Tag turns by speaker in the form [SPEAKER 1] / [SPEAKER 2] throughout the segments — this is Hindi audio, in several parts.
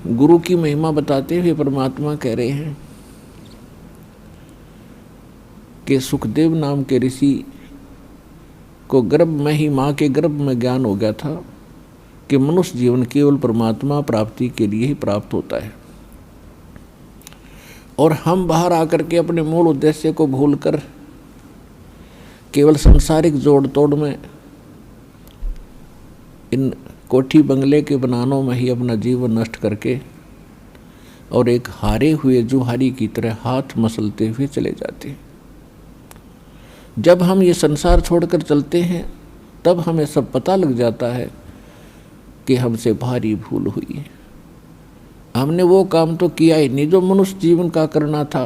[SPEAKER 1] गुरु की महिमा बताते हुए परमात्मा कह रहे हैं कि सुखदेव नाम के ऋषि को गर्भ में ही, माँ के गर्भ में ज्ञान हो गया था कि मनुष्य जीवन केवल परमात्मा प्राप्ति के लिए ही प्राप्त होता है, और हम बाहर आकर के अपने मूल उद्देश्य को भूलकर केवल सांसारिक जोड़ तोड़ में, इन कोठी बंगले के बनानों में ही अपना जीवन नष्ट करके और एक हारे हुए जुहारी की तरह हाथ मसलते हुए चले जाते हैं। जब हम ये संसार छोड़कर चलते हैं तब हमें सब पता लग जाता है कि हमसे भारी भूल हुई है। हमने वो काम तो किया ही नहीं जो मनुष्य जीवन का करना था।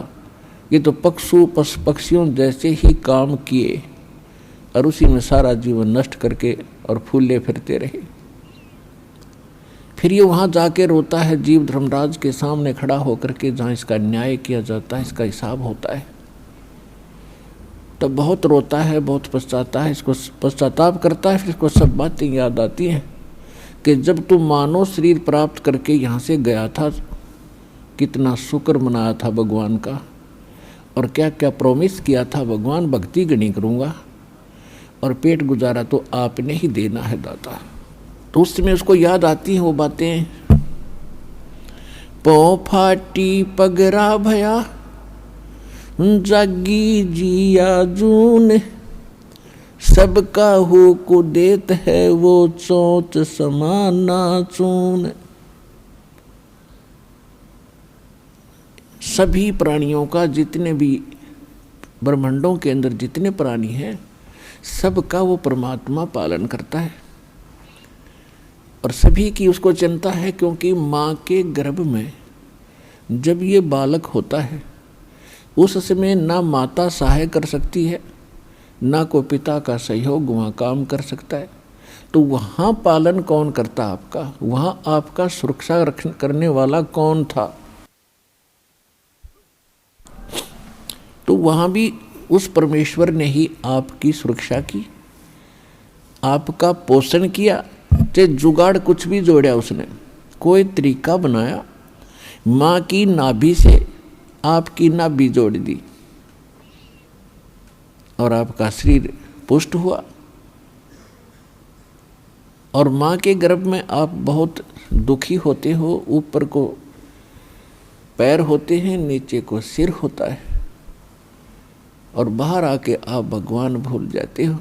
[SPEAKER 1] ये तो पक्षियों जैसे ही काम किए और उसी में सारा जीवन नष्ट करके और फूले फिरते रहे। फिर ये वहाँ जाके रोता है जीव धर्मराज के सामने खड़ा होकर के, जहाँ इसका न्याय किया जाता है, इसका हिसाब होता है। तब बहुत रोता है, बहुत पछताता है, इसको पश्चाताप करता है। फिर इसको सब बातें याद आती हैं कि जब तू मानव शरीर प्राप्त करके यहाँ से गया था, कितना शुक्र मनाया था भगवान का, और क्या क्या प्रॉमिस किया था, भगवान भक्ति गणी करूँगा और पेट गुजारा तो आपने ही देना है दाता। तो उस समय उसको याद आती हैं वो बातें। पौ फाटी पगरा भया जागी जिया जून, सबका हो को देत है वो चोट समाना चून। सभी प्राणियों का, जितने भी ब्रह्मांडों के अंदर जितने प्राणी हैं, सबका वो परमात्मा पालन करता है और सभी की उसको चिंता है। क्योंकि माँ के गर्भ में जब ये बालक होता है उस समय ना माता सहाय कर सकती है, ना को पिता का सहयोग वहाँ काम कर सकता है। तो वहाँ पालन कौन करता आपका? वहाँ आपका सुरक्षा करने वाला कौन था? तो वहाँ भी उस परमेश्वर ने ही आपकी सुरक्षा की, आपका पोषण किया। चाहे जुगाड़ कुछ भी जोड़ा उसने, कोई तरीका बनाया, माँ की नाभि से आपकी नाभि जोड़ दी और आपका शरीर पुष्ट हुआ। और माँ के गर्भ में आप बहुत दुखी होते हो। ऊपर को पैर होते हैं, नीचे को सिर होता है, और बाहर आके आप भगवान भूल जाते हो।